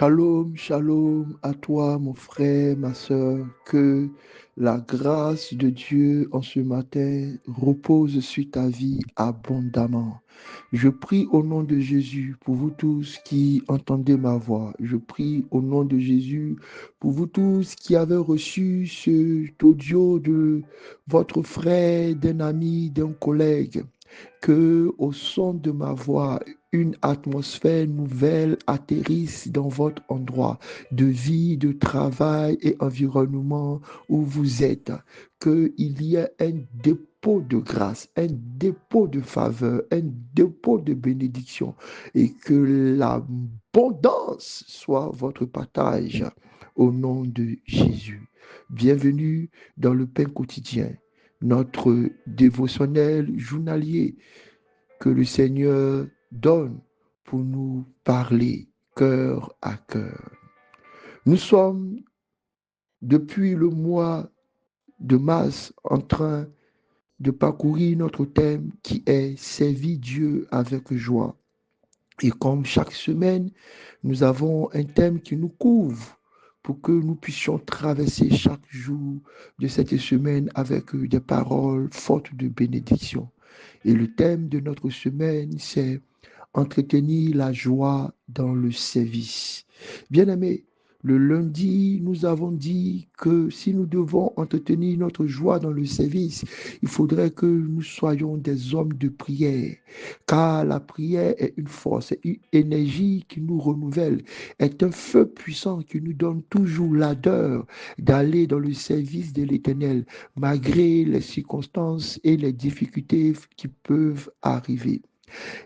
Shalom, shalom à toi, mon frère, ma sœur. Que la grâce de Dieu en ce matin repose sur ta vie abondamment. Je prie au nom de Jésus pour vous tous qui entendez ma voix. Je prie au nom de Jésus pour vous tous qui avez reçu cet audio de votre frère, d'un ami, d'un collègue, que au son de ma voix, une atmosphère nouvelle atterrisse dans votre endroit de vie, de travail et environnement où vous êtes. Qu'il y ait un dépôt de grâce, un dépôt de faveur, un dépôt de bénédiction et que l'abondance soit votre partage au nom de Jésus. Bienvenue dans le pain quotidien, notre dévotionnel journalier que le Seigneur donne pour nous parler cœur à cœur. Nous sommes depuis le mois de mars en train de parcourir notre thème qui est Servir Dieu avec joie. Et comme chaque semaine, nous avons un thème qui nous couvre pour que nous puissions traverser chaque jour de cette semaine avec des paroles fortes de bénédiction. Et le thème de notre semaine, c'est entretenir la joie dans le service. Bien-aimés, le lundi, nous avons dit que si nous devons entretenir notre joie dans le service, il faudrait que nous soyons des hommes de prière, car la prière est une force, est une énergie qui nous renouvelle, est un feu puissant qui nous donne toujours l'ardeur d'aller dans le service de l'Éternel, malgré les circonstances et les difficultés qui peuvent arriver.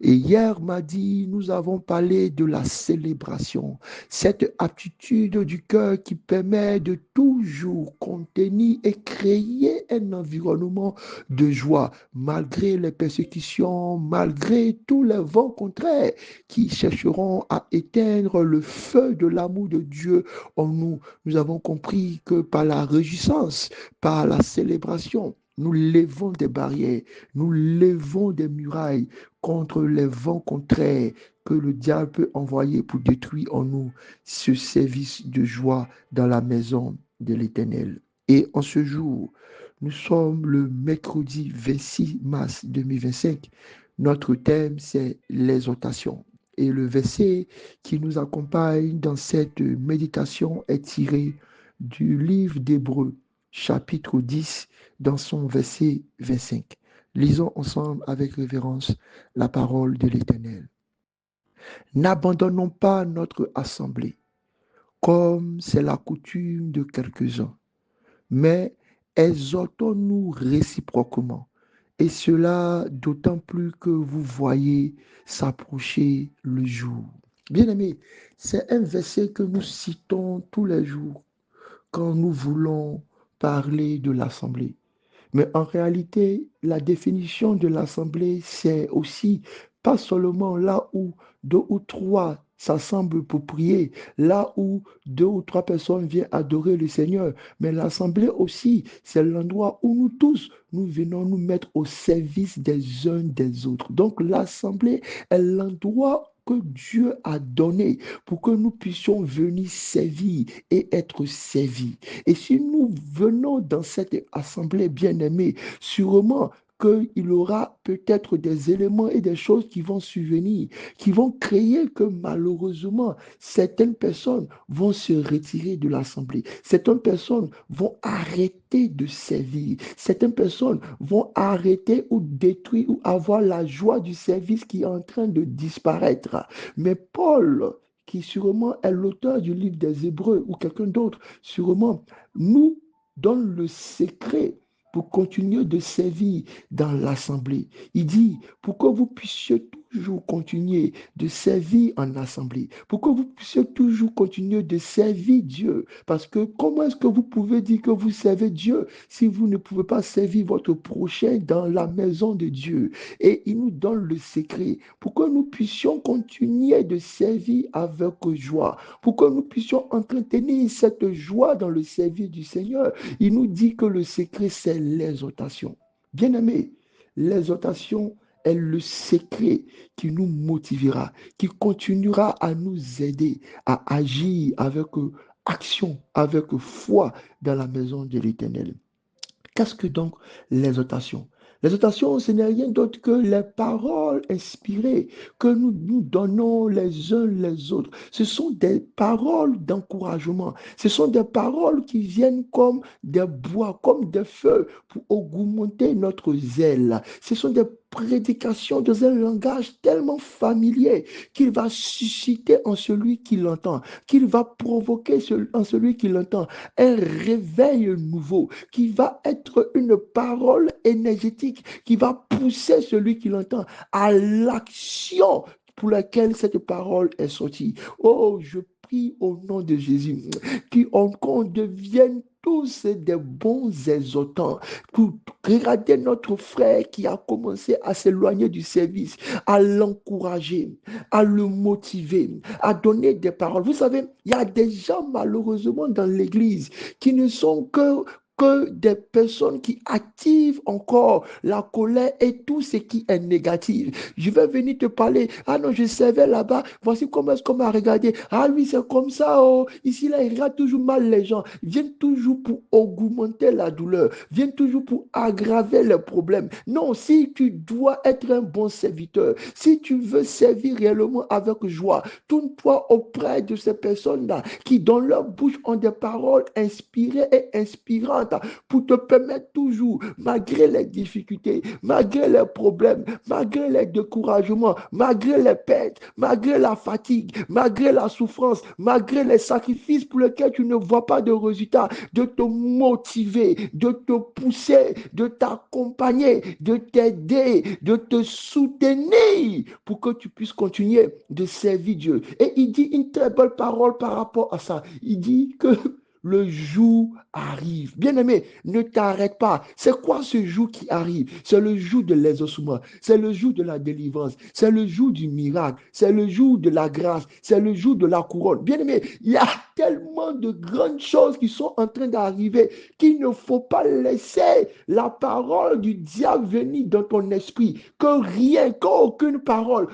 Et hier, mardi, nous avons parlé de la célébration, cette aptitude du cœur qui permet de toujours contenir et créer un environnement de joie, malgré les persécutions, malgré tous les vents contraires qui chercheront à éteindre le feu de l'amour de Dieu en nous. Nous avons compris que par la réjouissance, par la célébration, nous levons des barrières, nous levons des murailles contre les vents contraires que le diable peut envoyer pour détruire en nous ce service de joie dans la maison de l'Éternel. Et en ce jour, nous sommes le mercredi 26 mars 2025. Notre thème, c'est l'exhortation. Et le verset qui nous accompagne dans cette méditation est tiré du livre d'Hébreux, chapitre 10, dans son verset 25. Lisons ensemble avec révérence la parole de l'Éternel. N'abandonnons pas notre assemblée, comme c'est la coutume de quelques-uns, mais exhortons-nous réciproquement, et cela d'autant plus que vous voyez s'approcher le jour. Bien-aimés, c'est un verset que nous citons tous les jours quand nous voulons parler de l'assemblée. Mais en réalité, la définition de l'assemblée, c'est aussi pas seulement là où deux ou trois s'assemblent pour prier, là où deux ou trois personnes viennent adorer le Seigneur, mais l'assemblée aussi, c'est l'endroit où nous tous, nous venons nous mettre au service des uns des autres. Donc l'assemblée est l'endroit que Dieu a donné pour que nous puissions venir servir et être servis. Et si nous venons dans cette assemblée bien-aimée, sûrement qu'il y aura peut-être des éléments et des choses qui vont survenir, qui vont créer que malheureusement, certaines personnes vont se retirer de l'assemblée. Certaines personnes vont arrêter de servir. Certaines personnes vont arrêter ou détruire ou avoir la joie du service qui est en train de disparaître. Mais Paul, qui sûrement est l'auteur du livre des Hébreux ou quelqu'un d'autre, sûrement, nous donne le secret pour continuer de servir dans l'assemblée. Il dit, pour que vous puissiez toujours continuer de servir en assemblée, pour que vous puissiez toujours continuer de servir Dieu. Parce que comment est-ce que vous pouvez dire que vous servez Dieu si vous ne pouvez pas servir votre prochain dans la maison de Dieu? Et il nous donne le secret pour que nous puissions continuer de servir avec joie, pour que nous puissions entretenir cette joie dans le service du Seigneur. Il nous dit que le secret, c'est l'exhortation. Bien-aimé, l'exhortation est le secret qui nous motivera, qui continuera à nous aider à agir avec action, avec foi dans la maison de l'Éternel. Qu'est-ce que donc l'exhortation? L'exhortation, ce n'est rien d'autre que les paroles inspirées que nous donnons les uns les autres. Ce sont des paroles d'encouragement. Ce sont des paroles qui viennent comme des bois, comme des feux pour augmenter notre zèle. Ce sont des prédications dans un langage tellement familier qu'il va susciter en celui qui l'entend, qu'il va provoquer en celui qui l'entend un réveil nouveau qui va être une parole énergétique, qui va pousser celui qui l'entend à l'action pour laquelle cette parole est sortie. Oh, je prie au nom de Jésus qu'on devienne tous des bons exhortants pour regarder notre frère qui a commencé à s'éloigner du service, à l'encourager, à le motiver, à donner des paroles. Vous savez, il y a des gens malheureusement dans l'église qui ne sont que des personnes qui activent encore la colère et tout ce qui est négatif. Je vais venir te parler. Ah non, je servais là-bas. Voici comment est-ce qu'on m'a regardé. Ah oui, c'est comme ça. Oh. Ici, là, il regarde toujours mal les gens. Ils viennent toujours pour augmenter la douleur. Ils viennent toujours pour aggraver les problèmes. Non, si tu dois être un bon serviteur, si tu veux servir réellement avec joie, tourne-toi auprès de ces personnes-là qui, dans leur bouche, ont des paroles inspirées et inspirantes pour te permettre toujours, malgré les difficultés, malgré les problèmes, malgré les découragements, malgré les pertes, malgré la fatigue, malgré la souffrance, malgré les sacrifices pour lesquels tu ne vois pas de résultats, de te motiver, de te pousser, de t'accompagner, de t'aider, de te soutenir pour que tu puisses continuer de servir Dieu. Et il dit une très belle parole par rapport à ça. Il dit que le jour arrive. Bien-aimé, ne t'arrête pas. C'est quoi ce jour qui arrive? C'est le jour de l'exaucement. C'est le jour de la délivrance. C'est le jour du miracle. C'est le jour de la grâce. C'est le jour de la couronne. Bien-aimé, il y a tellement de grandes choses qui sont en train d'arriver qu'il ne faut pas laisser la parole du diable venir dans ton esprit. Que rien, qu'aucune parole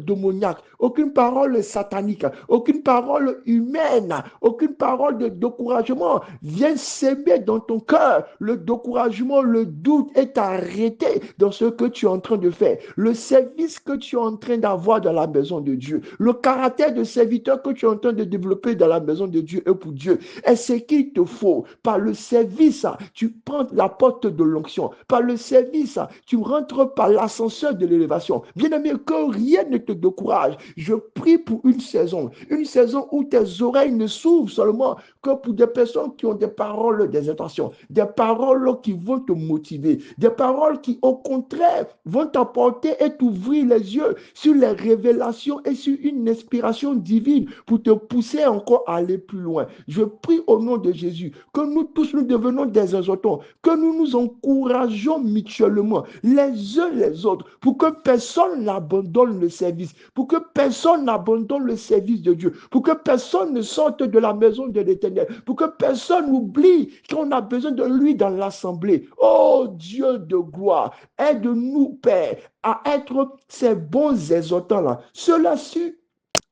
démoniaque, aucune parole satanique, aucune parole humaine, aucune parole de découragement vienne s'aimer dans ton cœur. Le découragement, le doute est arrêté dans ce que tu es en train de faire. Le service que tu es en train d'avoir dans la maison de Dieu, le caractère de serviteur que tu es en train de développer dans la maison de Dieu et pour Dieu, est ce qu'il te faut. Par le service, tu prends la porte de l'onction. Par le service, tu rentres par l'ascenseur de l'élévation. Bien-aimé, que rien ne te décourage. Je prie pour une saison où tes oreilles ne s'ouvrent seulement que pour des personnes qui ont des paroles d'exhortation, des paroles qui vont te motiver, des paroles qui, au contraire, vont t'apporter et t'ouvrir les yeux sur les révélations et sur une inspiration divine pour te pousser encore à aller plus loin. Je prie au nom de Jésus que nous tous, nous devenons des exhortants, que nous nous encourageons mutuellement les uns les autres pour que personne n'abandonne le service, pour que personne n'abandonne le service de Dieu, pour que personne ne sorte de la maison de l'Éternel, pour que personne n'oublie qu'on a besoin de lui dans l'assemblée. Oh Dieu de gloire, aide-nous, Père, à être ces bons exhortants-là. Cela sur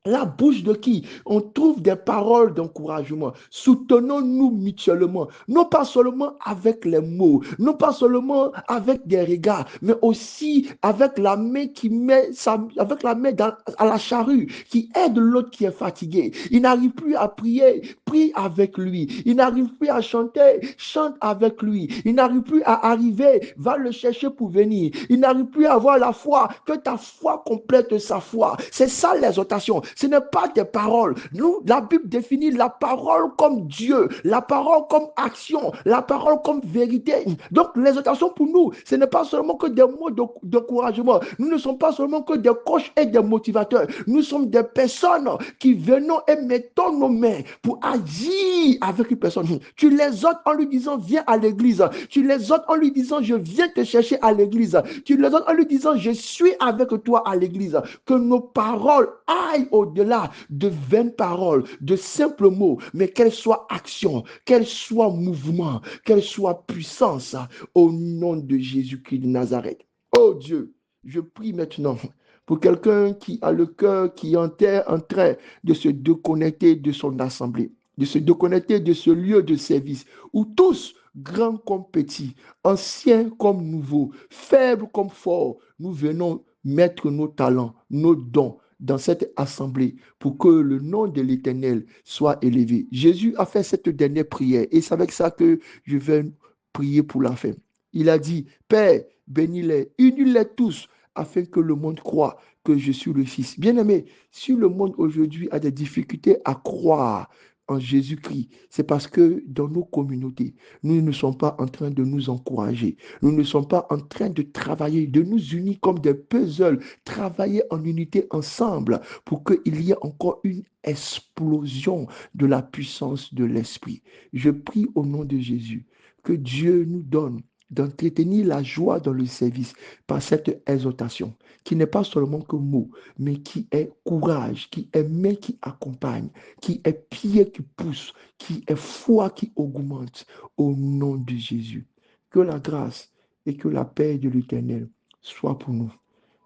la bouche de qui on trouve des paroles d'encouragement. Soutenons-nous mutuellement, non pas seulement avec les mots, non pas seulement avec des regards, mais aussi avec la main qui met avec la main à la charrue, qui aide l'autre qui est fatigué. Il n'arrive plus à prier, prie avec lui. Il n'arrive plus à chanter, chante avec lui. Il n'arrive plus à arriver, va le chercher pour venir. Il n'arrive plus à avoir la foi, que ta foi complète sa foi. C'est ça l'exhortation. Ce n'est pas des paroles. Nous, la Bible définit la parole comme Dieu, la parole comme action, la parole comme vérité. Donc, l'exhortation pour nous, ce n'est pas seulement que des mots d'encouragement. Nous ne sommes pas seulement que des coachs et des motivateurs. Nous sommes des personnes qui venons et mettons nos mains pour agir avec une personne. Tu les exhortes en lui disant, viens à l'église. Tu les exhortes en lui disant, je viens te chercher à l'église. Tu les exhortes en lui disant, je suis avec toi à l'église. Que nos paroles aillent au-delà de vaines paroles, de simples mots, mais qu'elles soient action, qu'elles soient mouvement, qu'elles soient puissance au nom de Jésus-Christ de Nazareth. Oh Dieu, je prie maintenant pour quelqu'un qui a le cœur qui est en train de se déconnecter de son assemblée, de se déconnecter de ce lieu de service où tous, grands comme petits, anciens comme nouveaux, faibles comme forts, nous venons mettre nos talents, nos dons dans cette assemblée pour que le nom de l'Éternel soit élevé. Jésus a fait cette dernière prière et c'est avec ça que je vais prier pour la fin. Il a dit, Père, bénis-les, unis-les tous, afin que le monde croit que je suis le Fils. Bien-aimé, si le monde aujourd'hui a des difficultés à croire en Jésus-Christ, c'est parce que dans nos communautés, nous ne sommes pas en train de nous encourager. Nous ne sommes pas en train de travailler, de nous unir comme des puzzles, travailler en unité ensemble pour qu'il y ait encore une explosion de la puissance de l'Esprit. Je prie au nom de Jésus que Dieu nous donne d'entretenir la joie dans le service par cette exhortation, qui n'est pas seulement que mot, mais qui est courage, qui est main qui accompagne, qui est pied qui pousse, qui est foi qui augmente au nom de Jésus. Que la grâce et que la paix de l'Éternel soient pour nous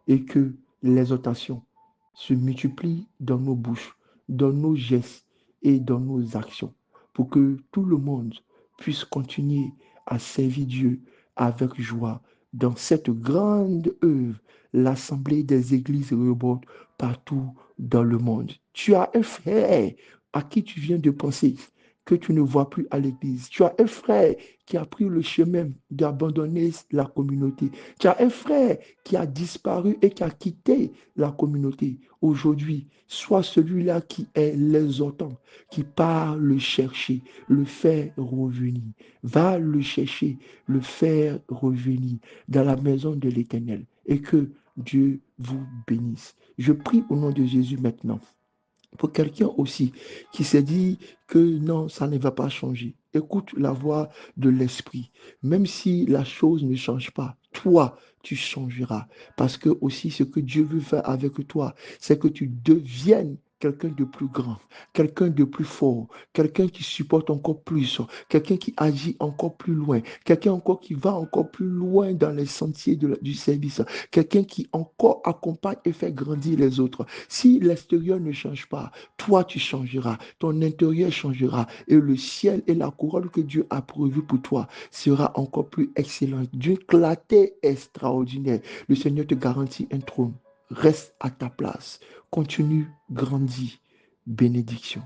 et que l'exhortation se multiplie dans nos bouches, dans nos gestes et dans nos actions, pour que tout le monde puisse continuer à servir Dieu avec joie dans cette grande œuvre, l'Assemblée des Églises Rehoboth partout dans le monde. Tu as un frère à qui tu viens de penser que tu ne vois plus à l'église. Tu as un frère qui a pris le chemin d'abandonner la communauté. Tu as un frère qui a disparu et qui a quitté la communauté. Aujourd'hui, sois celui-là qui est l'exhortant, qui part le chercher, le faire revenir. Va le chercher, le faire revenir dans la maison de l'Éternel. Et que Dieu vous bénisse. Je prie au nom de Jésus maintenant pour quelqu'un aussi qui s'est dit que non, ça ne va pas changer. Écoute la voix de l'Esprit. Même si la chose ne change pas, toi, tu changeras. Parce que aussi ce que Dieu veut faire avec toi, c'est que tu deviennes quelqu'un de plus grand, quelqu'un de plus fort, quelqu'un qui supporte encore plus, quelqu'un qui agit encore plus loin, quelqu'un encore qui va encore plus loin dans les sentiers du service, quelqu'un qui encore accompagne et fait grandir les autres. Si l'extérieur ne change pas, toi tu changeras, ton intérieur changera et le ciel et la couronne que Dieu a prévue pour toi sera encore plus excellente, d'une clarté extraordinaire. Le Seigneur te garantit un trône. Reste à ta place. Continue, grandis. Bénédiction.